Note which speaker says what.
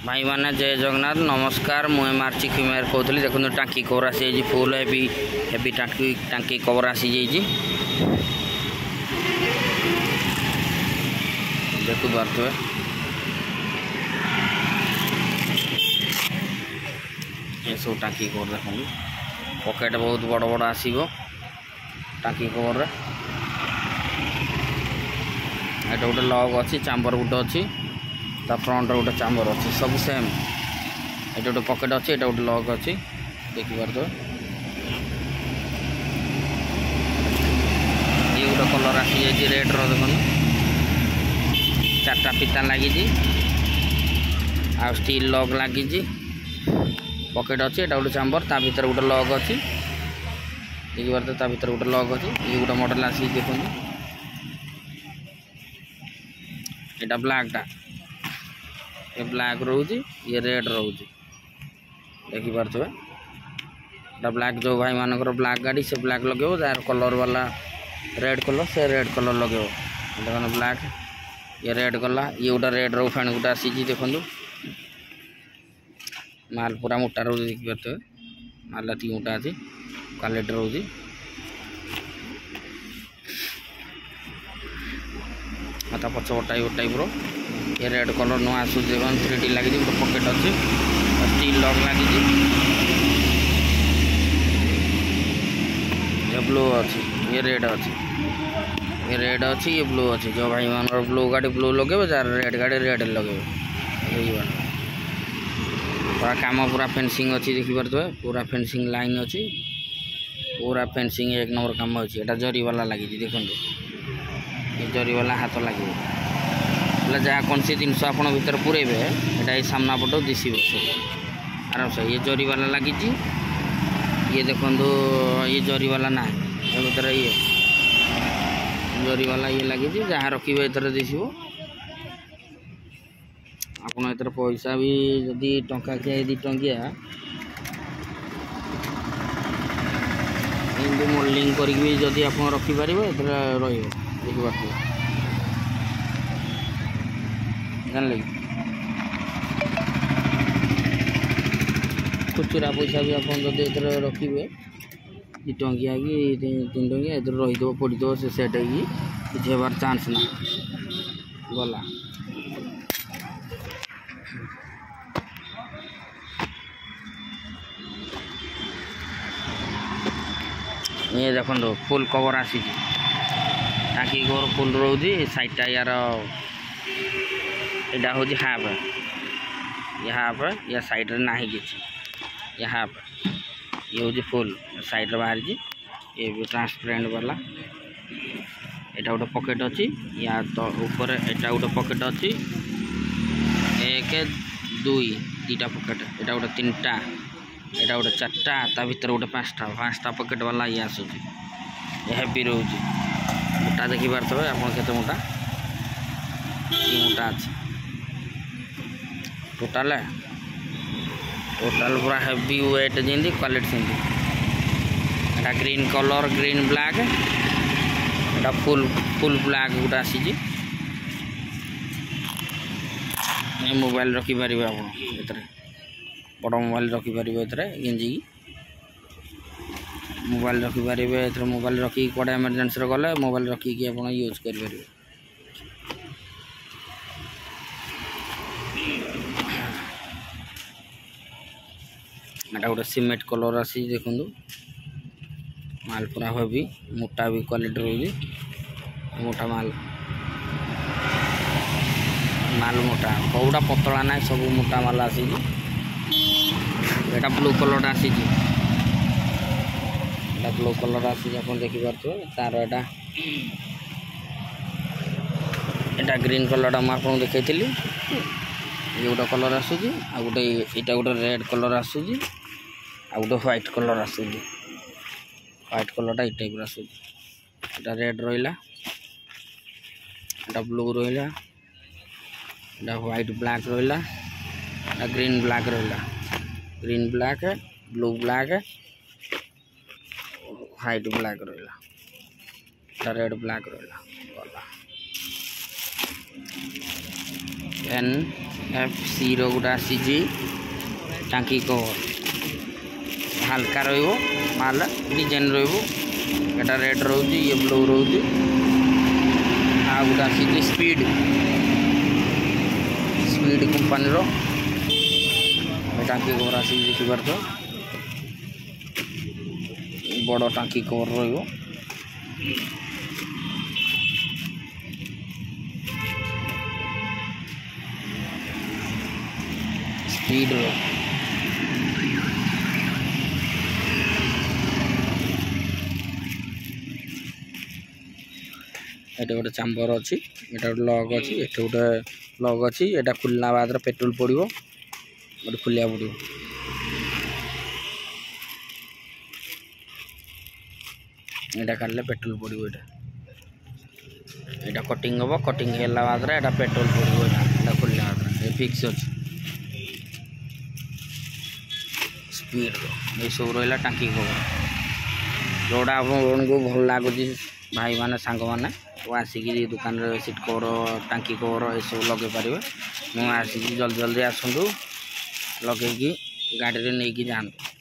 Speaker 1: भाई माने जय जगन्नाथ नमस्कार मुझे मार्ची क्यूमेर कहती देखो टांकी कवर आसी फुल हेवी टांकी कवर आसी देखु पारे ये सब टांकी कवर देखो पकेट बहुत बड़ बड़ आसो टांकी कवर ये गोटे लग अच्छी चाम्बर गोटे अच्छी ता फ्रंट गोटे चाम्बर अच्छी सब सेम ये गोटे पकेट अच्छी ये गोटे लग अच्छी देखिपार ये गोटे कलर आसी जाइए रेड रख चार्टा फिता लगी आ स्टील लग लगी पकेट अच्छी ये गोटे चाम्बर ता भीतर गोटे लग अच्छी देखिपार ता भीतर गोटे लग अच्छी ये गोटे मॉडल आसी देखो यहाँ ब्लैकटा ये ब्लैक रोचे ये रेड रोचे देखिपारे ब्लैक जो भाई मानकर ब्लैक गाड़ी से ब्लैक लगे जार कलर वाला रेड कलर से रेड कलर लगे देखो ब्लैक ये रेड कला ये गोटे रेड रो फैन गोटे आसी देखो माल पूरा मोटा रोज देखिपारे माल ये मोटा अच्छी क्वालिटी रोज मत पछपटा ये टाइप रो ये रेड कलर नुआ आसूँ 3D लगी गोटे पकेट अच्छी स्टील लग लगी ये ब्लू अच्छी ये रेड अच्छी ये ब्लू अच्छी जो भाई मान ब्लू गाड़ी ब्लू लगे जार रेड गाड़ी रेड लगे पूरा काम पूरा फेंसिंग अच्छी देखिपारे पूरा फेंसिंग लाइन अच्छी पूरा फेंसिंग एक नंबर काम अच्छी एटा जरी वाला लगी देखो ये जरी वाला हाथ लगे जहाँ कौन सी जिनस आप भर पूरेबे ये सामना पट दिशे आराम से ये जरी वाला लगी ये देखो ये जरी वाला ना भर ये जरी वाला ये लगी जहाँ रखिए एथर दिशो आपन एथर पैसा भी जदि टंका किया 2 टंकिया मोल्डिंग करके जदि आप रखिपारे देखिए जानले खुचुरा पैसा भी आप रखिए 2 टंकिया कि 3 टंकिया इधर रहीद पड़द से सेट किसी हबार चांस ना गला ये देखो फुल कवर आसी टाँकी कवर फुल रोजी साइडटा यार यहाँ हूँ हाफ या साइड रे ना किसी ये हाफ ये हूँ फुल साइड रे बाहर ये भी ट्रांसपेरेंट वाला यहाँ गोटे पकेट अच्छी या तो ऊपर यहाँ गोटे पकेट अच्छी 1 2 2टा पकेट यहाँ गोटे 3टा यहाँ गोटे 4टा ता भीतर गोटे 5टा पकेट वाला ये आसूँ ये हेवी रोचे मोटा देखिपारे आप मोटा ये मोटा अच्छी टोटाल पूरा हेवी वेट जी क्वालिटी सेमती ग्रीन कलर ग्रीन ब्लैक एटा फुल ब्लैक गोटे आसी मोबाइल रखिपारे आप बड़ मोबाइल रखिपारे गेंजी मोबाइल रखिपारे मोबाइल रखी कड़े इमरजेंसी गले मोबाइल रखिकी आप यूज करें एटा गोटे सीमेंट कलर आसी देखो माल पूरा हेवी मोटा भी क्वालिटी रोज मोटा माल मोटा कौटा पतला ना सब मोटा माल आसी ब्लू कलर आसी ब्लू कलर आसी आप देखिपारे तार एटा ग्रीन कलर मुझे देखी ये गोटे कलर आसूँ आ गोटे यहाँ गोटे रेड कलर आसूँ आ गोटे व्हाइट कलर आसूँ व्हाइट कलरटा ये टाइप आसूँ यहाँ रेड रहा यहाँ ब्लू रहा यहाँ व्हाइट ब्लैक रहा ग्रीन ब्लैक रहा green black blue black white black रहा रेड ब्लैक रहा एन FC रो गोटे आसी टांकी कवर हल्का रो माल डिजाइन रोटा रेड रोचे ये ब्लू रोचे आ गोटे आसी स्पीड कंपानी रो टांकी कवर आसी देखिपार बड़ टांकी कवर रो स्पीड रो एटा गोटे चाम्बर अच्छी एटा गोटे लॉक अच्छी एटा गोटे लॉक अच्छी एटा खुलना बाद पेट्रोल पड़ो गोटे खुलिया पड़ो एटा काटले पेट्रोल पड़ो एटा कटिंग हम कटिंग हेला बाद एटा पेट्रोल पड़ो एटा खुलना बाद फिक्स अच्छी स्पीड ये सब रहा टांकी कवर जोड़ा आपको भल लगुच भाई माने सांग माने आसिक दुकान सीट कवर टांकी कवर ये सब लगे पारे मुझे आसिक जल्दी जल्दी आसतु लगे गाड़ी में नहीं जातु।